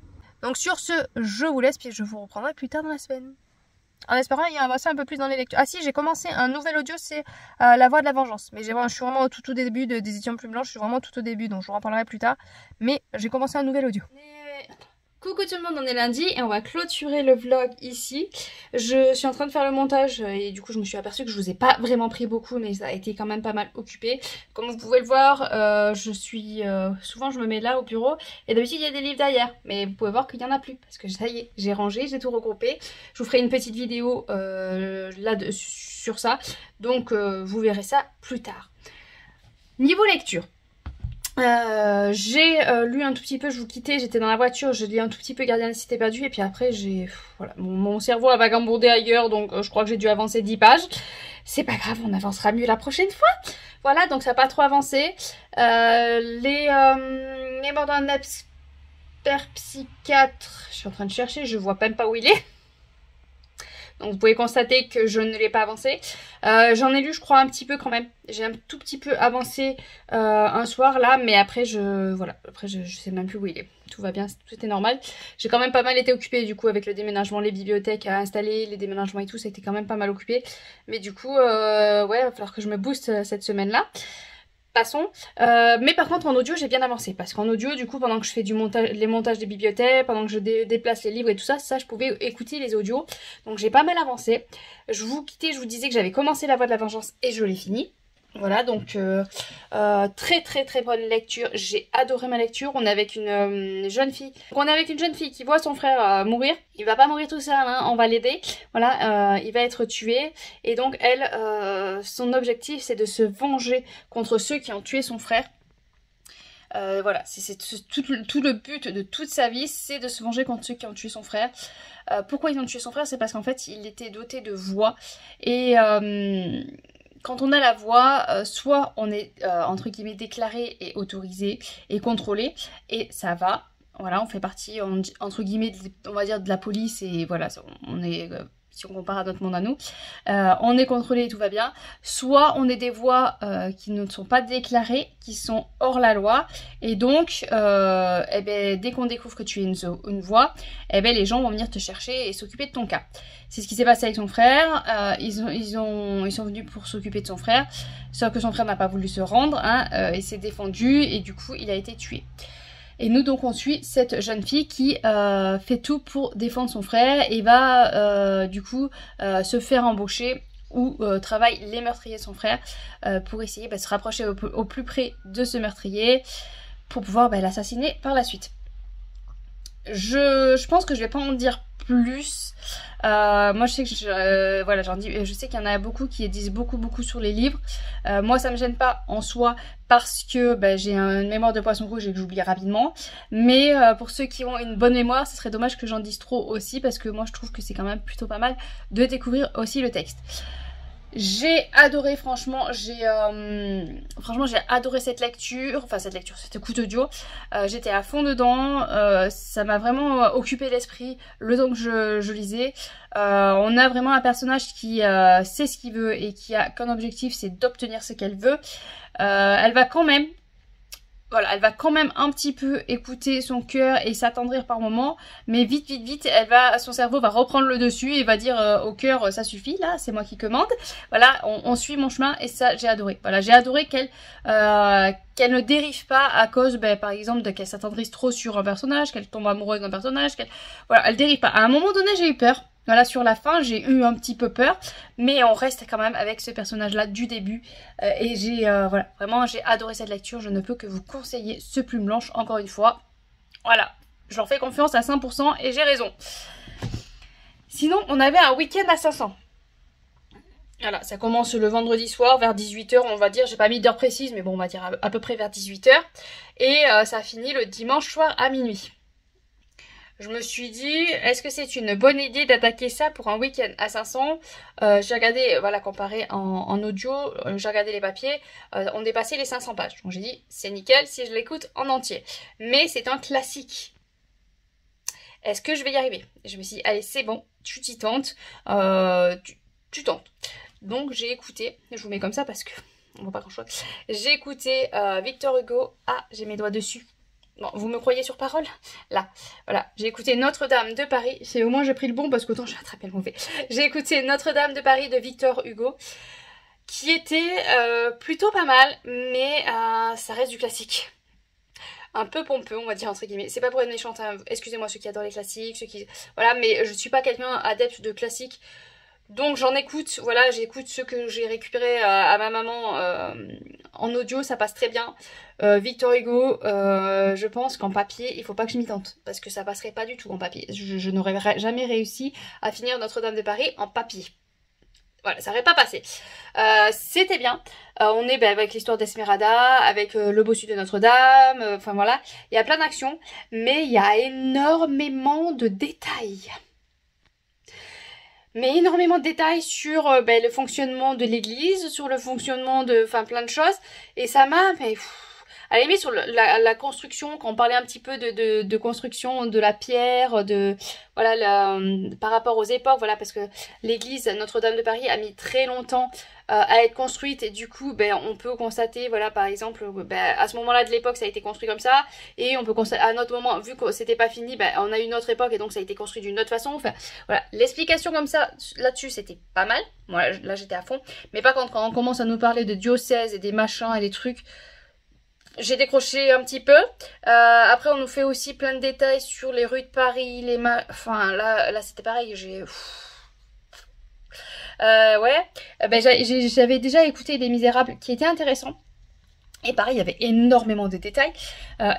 Donc sur ce, je vous laisse, puis je vous reprendrai plus tard dans la semaine. En espérant y avancer un peu plus dans les lectures. Ah si, j'ai commencé un nouvel audio, c'est La Voix de la Vengeance. Mais je suis vraiment au tout début des éditions Plume Blanche, je suis vraiment tout au début, donc je vous en parlerai plus tard. Mais j'ai commencé un nouvel audio. Coucou tout le monde, on est lundi et on va clôturer le vlog ici. Je suis en train de faire le montage et du coup je me suis aperçue que je vous ai pas vraiment pris beaucoup, mais ça a été quand même pas mal occupé. Comme vous pouvez le voir, souvent je me mets là au bureau et d'habitude il y a des livres derrière, mais vous pouvez voir qu'il y en a plus parce que ça y est, j'ai rangé, j'ai tout regroupé. Je vous ferai une petite vidéo sur ça, donc vous verrez ça plus tard. Niveau lecture. J'ai lu un tout petit peu, je vous quittais, j'étais dans la voiture, j'ai lu un tout petit peu Gardien des Cités Perdues et puis après voilà, mon cerveau a vagabondé ailleurs, donc je crois que j'ai dû avancer 10 pages. C'est pas grave, on avancera mieux la prochaine fois. Voilà, donc ça n'a pas trop avancé. Les Mémoires d'un expert psychiatre, je suis en train de chercher, je vois même pas où il est. Donc vous pouvez constater que je ne l'ai pas avancé. J'en ai lu je crois un petit peu quand même. J'ai un tout petit peu avancé un soir là, mais après je sais même plus où il est. Tout va bien, tout est normal. J'ai quand même pas mal été occupée du coup avec le déménagement, les bibliothèques à installer, les déménagements et tout, ça a été quand même pas mal occupé. Mais du coup, ouais, il va falloir que je me booste cette semaine-là. Passons. Mais par contre en audio j'ai bien avancé parce qu'en audio du coup pendant que je fais les montages des bibliothèques, pendant que je déplace les livres et tout ça, je pouvais écouter les audios, donc j'ai pas mal avancé. Je vous quittais, je vous disais que j'avais commencé La Voix de la Vengeance et je l'ai fini. Voilà, donc très bonne lecture, j'ai adoré ma lecture. On est avec une jeune fille. Donc, on est avec une jeune fille qui voit son frère mourir. Il va pas mourir tout seul, hein, on va l'aider. Voilà, il va être tué. Et donc elle, son objectif c'est de se venger contre ceux qui ont tué son frère. Voilà, c'est tout le but de toute sa vie, c'est de se venger contre ceux qui ont tué son frère. Pourquoi ils ont tué son frère? C'est parce qu'en fait il était doté de voix. Et quand on a la voix, soit on est entre guillemets déclaré et autorisé et contrôlé, et ça va, voilà, on fait partie entre guillemets, on va dire de la police, et voilà, on est, si on compare à notre monde à nous, on est contrôlé et tout va bien. Soit on est des voix qui ne sont pas déclarées, qui sont hors la loi, et donc eh ben, dès qu'on découvre que tu es une voix, eh ben, les gens vont venir te chercher et s'occuper de ton cas. C'est ce qui s'est passé avec son frère. Ils sont venus pour s'occuper de son frère, sauf que son frère n'a pas voulu se rendre, hein, il s'est défendu et du coup il a été tué. Et nous donc on suit cette jeune fille qui fait tout pour défendre son frère et va du coup se faire embaucher où travaillent les meurtriers de son frère pour essayer de se rapprocher au plus près de ce meurtrier pour pouvoir l'assassiner par la suite. Je pense que je vais pas en dire plus. Moi je sais que voilà, je sais qu'il y en a beaucoup qui disent beaucoup sur les livres. Moi ça me gêne pas en soi parce que j'ai une mémoire de poisson rouge et que j'oublie rapidement. Mais pour ceux qui ont une bonne mémoire, ce serait dommage que j'en dise trop aussi parce que moi je trouve que c'est quand même plutôt pas mal de découvrir aussi le texte. J'ai adoré, franchement, j'ai adoré cette lecture, cette écoute audio. J'étais à fond dedans, ça m'a vraiment occupé l'esprit le temps que je lisais. On a vraiment un personnage qui sait ce qu'il veut et qui a comme objectif c'est d'obtenir ce qu'elle veut. Elle va quand même un petit peu écouter son cœur et s'attendrir par moments, mais vite, son cerveau va reprendre le dessus et va dire au cœur ça suffit là, c'est moi qui commande. Voilà, on suit mon chemin et ça j'ai adoré. Voilà, j'ai adoré qu'elle ne dérive pas à cause, par exemple, qu'elle s'attendrisse trop sur un personnage, qu'elle tombe amoureuse d'un personnage, voilà, elle dérive pas. À un moment donné j'ai eu peur. Voilà, sur la fin, j'ai eu un petit peu peur, mais on reste quand même avec ce personnage-là du début. Et voilà, vraiment, j'ai adoré cette lecture. Je ne peux que vous conseiller ce Plume Blanche, encore une fois. Voilà, je leur fais confiance à 100% et j'ai raison. Sinon, on avait un week-end à 500. Voilà, ça commence le vendredi soir vers 18 h, on va dire. J'ai pas mis d'heure précise, mais bon, on va dire à peu près vers 18 h. Et ça finit le dimanche soir à minuit. Je me suis dit, est-ce que c'est une bonne idée d'attaquer ça pour un week-end à 500? J'ai regardé, voilà, comparé en audio, j'ai regardé les papiers, on dépassait les 500 pages. Donc j'ai dit, c'est nickel si je l'écoute en entier. Mais c'est un classique. Est-ce que je vais y arriver? Je me suis dit, allez, c'est bon, tu t'y tentes, tu tentes. Donc j'ai écouté, je vous mets comme ça parce que on voit pas grand chose. J'ai écouté Victor Hugo. Ah, j'ai mes doigts dessus. Bon, vous me croyez sur parole? Là, voilà, j'ai écouté Notre-Dame de Paris. C'est au moins j'ai pris le bon parce qu'autant j'ai attrapé le mauvais. J'ai écouté Notre-Dame de Paris de Victor Hugo, qui était plutôt pas mal, mais ça reste du classique. un peu pompeux, on va dire entre guillemets. C'est pas pour être méchante, hein. Excusez-moi ceux qui adorent les classiques, ceux qui... Voilà, mais je suis pas quelqu'un adepte de classiques. Donc j'en écoute, voilà, j'écoute ceux que j'ai récupérés à ma maman en audio, ça passe très bien. Victor Hugo, je pense qu'en papier, il faut pas que je m'y tente, parce que ça passerait pas du tout en papier. Je n'aurais jamais réussi à finir Notre-Dame de Paris en papier. Voilà, ça aurait pas passé. C'était bien. On est avec l'histoire d'Esmeralda, avec le bossu de Notre-Dame, enfin voilà. Il y a plein d'actions, mais il y a énormément de détails. Mais énormément de détails sur le fonctionnement de l'église, sur le fonctionnement de... Enfin, plein de choses. Et ça m'a... À la limite, sur la construction, quand on parlait un petit peu de construction de la pierre, de voilà, par rapport aux époques, voilà, parce que l'église Notre-Dame de Paris a mis très longtemps à être construite et du coup, on peut constater, voilà, par exemple, à ce moment-là de l'époque, ça a été construit comme ça et on peut constater, à un autre moment, vu que c'était pas fini, on a une autre époque et donc ça a été construit d'une autre façon. Enfin, voilà, l'explication comme ça, là-dessus, c'était pas mal. Moi, là, j'étais à fond. Mais par contre, quand on commence à nous parler de diocèse et des machins et des trucs, j'ai décroché un petit peu. Après, on nous fait aussi plein de détails sur les rues de Paris, enfin, là c'était pareil, j'avais déjà écouté Les Misérables qui était intéressant. Et pareil, il y avait énormément de détails,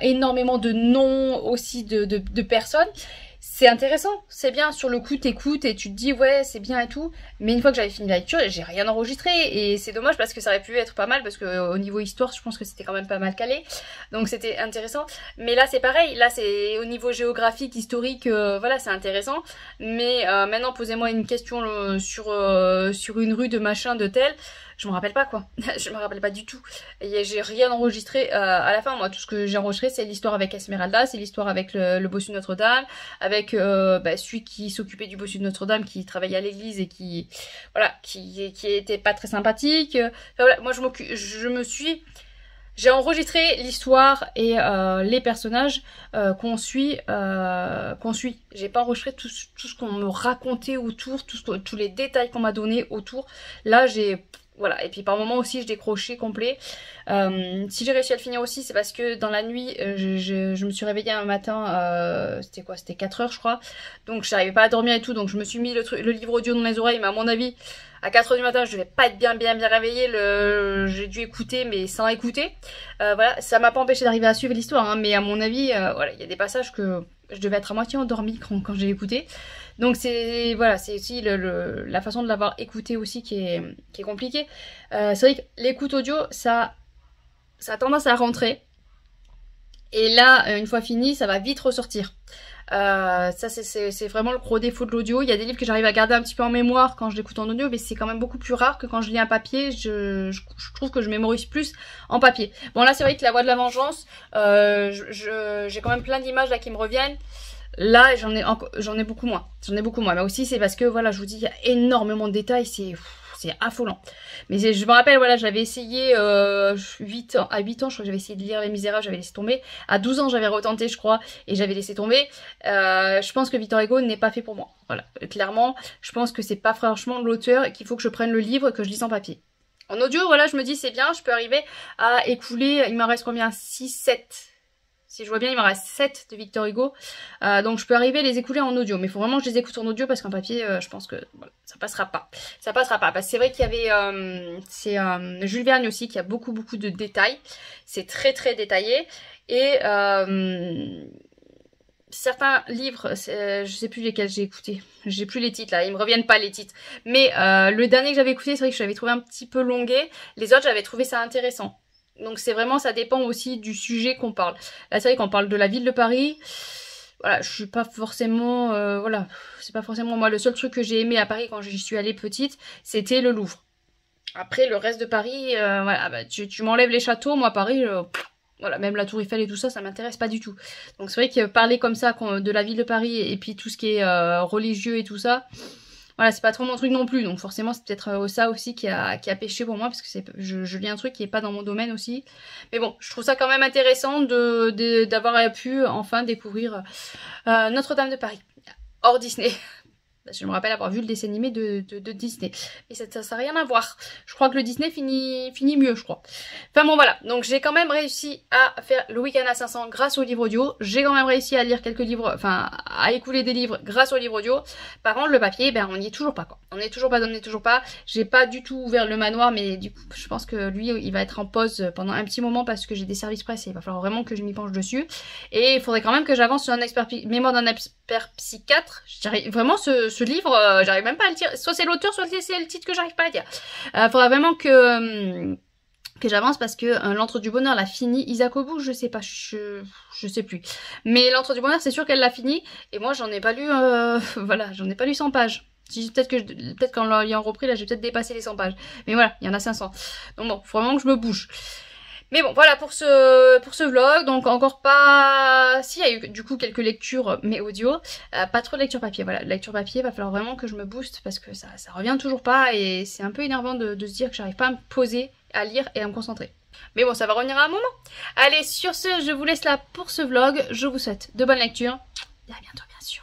énormément de noms aussi de personnes. C'est intéressant, c'est bien, sur le coup t'écoutes et tu te dis ouais c'est bien et tout, mais une fois que j'avais fini la lecture, j'ai rien enregistré et c'est dommage parce que ça aurait pu être pas mal parce que au niveau histoire je pense que c'était quand même pas mal calé, donc c'était intéressant. Mais là c'est pareil, là c'est au niveau géographique, historique, voilà c'est intéressant, mais maintenant posez-moi une question sur une rue de machin de tel, je me rappelle pas quoi, je me rappelle pas du tout. Et j'ai rien enregistré à la fin. Moi, tout ce que j'ai enregistré, c'est l'histoire avec Esmeralda, c'est l'histoire avec le bossu de Notre-Dame, avec celui qui s'occupait du bossu de Notre-Dame, qui travaillait à l'église et qui était pas très sympathique. Enfin, voilà, moi j'ai enregistré l'histoire et les personnages qu'on suit. J'ai pas enregistré tout ce qu'on me racontait autour, tous les détails qu'on m'a donné autour. Là, voilà, et puis par moment aussi je décrochais complet. Si j'ai réussi à le finir aussi, c'est parce que dans la nuit, je me suis réveillée un matin, c'était quoi? C'était 4 heures je crois. Donc j'arrivais pas à dormir et tout, donc je me suis mis le livre audio dans les oreilles, mais à mon avis, à 4 heures du matin, je devais pas être bien réveillée, j'ai dû écouter, mais sans écouter. Voilà, ça m'a pas empêché d'arriver à suivre l'histoire, hein, mais à mon avis, voilà, il y a des passages que je devais être à moitié endormie quand j'ai écouté. Donc c'est aussi la façon de l'avoir écouté aussi qui est compliquée. C'est vrai que l'écoute audio, ça a tendance à rentrer. Et là, une fois fini, ça va vite ressortir. Ça c'est vraiment le gros défaut de l'audio. Il y a des livres que j'arrive à garder un petit peu en mémoire quand je l'écoute en audio, mais c'est quand même beaucoup plus rare que quand je lis un papier. Je trouve que je mémorise plus en papier. Bon là c'est vrai que La Voix de la Vengeance, j'ai quand même plein d'images là qui me reviennent. Là j'en ai beaucoup moins. Mais aussi c'est parce que voilà, je vous dis, il y a énormément de détails, c'est affolant. Mais je me rappelle, voilà, j'avais essayé à 8 ans, je crois que j'avais essayé de lire Les Misérables, j'avais laissé tomber. À 12 ans, j'avais retenté, je crois, et j'avais laissé tomber. Je pense que Victor Hugo n'est pas fait pour moi. Voilà, clairement, je pense que c'est pas franchement l'auteur et qu'il faut que je prenne le livre et que je lise en papier. En audio, voilà, je me dis, c'est bien, je peux arriver à écouler, il m'en reste combien? 6, 7. Si je vois bien, il m'en reste 7 de Victor Hugo. Donc je peux arriver à les écouler en audio. Mais il faut vraiment que je les écoute en audio parce qu'en papier, je pense que voilà, ça passera pas. Ça passera pas. Parce que c'est vrai qu'il y avait... c'est Jules Verne aussi qui a beaucoup de détails. C'est très détaillé. Et certains livres, je sais plus lesquels j'ai écouté. J'ai plus les titres là, ils me reviennent pas les titres. Mais le dernier que j'avais écouté, c'est vrai que je l'avais trouvé un petit peu longué. Les autres, j'avais trouvé ça intéressant. Donc c'est vraiment, ça dépend aussi du sujet qu'on parle. Là c'est vrai qu'on parle de la ville de Paris. Voilà, je suis pas forcément... voilà, c'est pas forcément moi. Le seul truc que j'ai aimé à Paris quand j'y suis allée petite, c'était le Louvre. Après le reste de Paris, voilà, tu m'enlèves les châteaux, moi Paris... voilà, même la Tour Eiffel et tout ça, ça m'intéresse pas du tout. Donc c'est vrai que parler comme ça de la ville de Paris et puis tout ce qui est religieux et tout ça... Voilà, c'est pas trop mon truc non plus, donc forcément c'est peut-être ça aussi qui a pêché pour moi, parce que je lis un truc qui est pas dans mon domaine aussi. Mais bon, je trouve ça quand même intéressant d'avoir pu enfin découvrir Notre-Dame de Paris, hors Disney. Je me rappelle avoir vu le dessin animé de Disney. Et ça n'a rien à voir. Je crois que le Disney finit mieux, je crois. Enfin bon, voilà. Donc j'ai quand même réussi à faire le week-end à 500 grâce au livre audio. J'ai quand même réussi à lire quelques livres, enfin à écouler des livres grâce au livre audio. Par contre, le papier, ben on n'y est toujours pas, quoi. On n'est toujours pas. J'ai pas du tout ouvert le manoir, mais du coup, je pense que lui, il va être en pause pendant un petit moment parce que j'ai des services presse et il va falloir vraiment que je m'y penche dessus. Et il faudrait quand même que j'avance sur mémoire d'un expert psychiatre. Vraiment, ce livre, j'arrive même pas à le dire. Soit c'est l'auteur, soit c'est le titre que j'arrive pas à dire. Faudra vraiment que j'avance parce que l'Antre du Bonheur l'a fini. Isakobu, je sais pas, je sais plus. Mais l'Antre du Bonheur, c'est sûr qu'elle l'a fini. Et moi, j'en ai pas lu, voilà, j'en ai pas lu 100 pages. Peut-être qu'en l'ayant repris, là, j'ai peut-être dépassé les 100 pages. Mais voilà, il y en a 500. Donc bon, faut vraiment que je me bouge. Mais bon, voilà pour ce vlog. Donc encore pas... Si, il y a eu du coup quelques lectures, mais audio. Pas trop de lecture papier. Voilà, lecture papier, va falloir vraiment que je me booste parce que ça revient toujours pas. Et c'est un peu énervant de se dire que j'arrive pas à me poser, à lire et à me concentrer. Mais bon, ça va revenir à un moment. Allez, sur ce, je vous laisse là pour ce vlog. Je vous souhaite de bonnes lectures. Et à bientôt, bien sûr.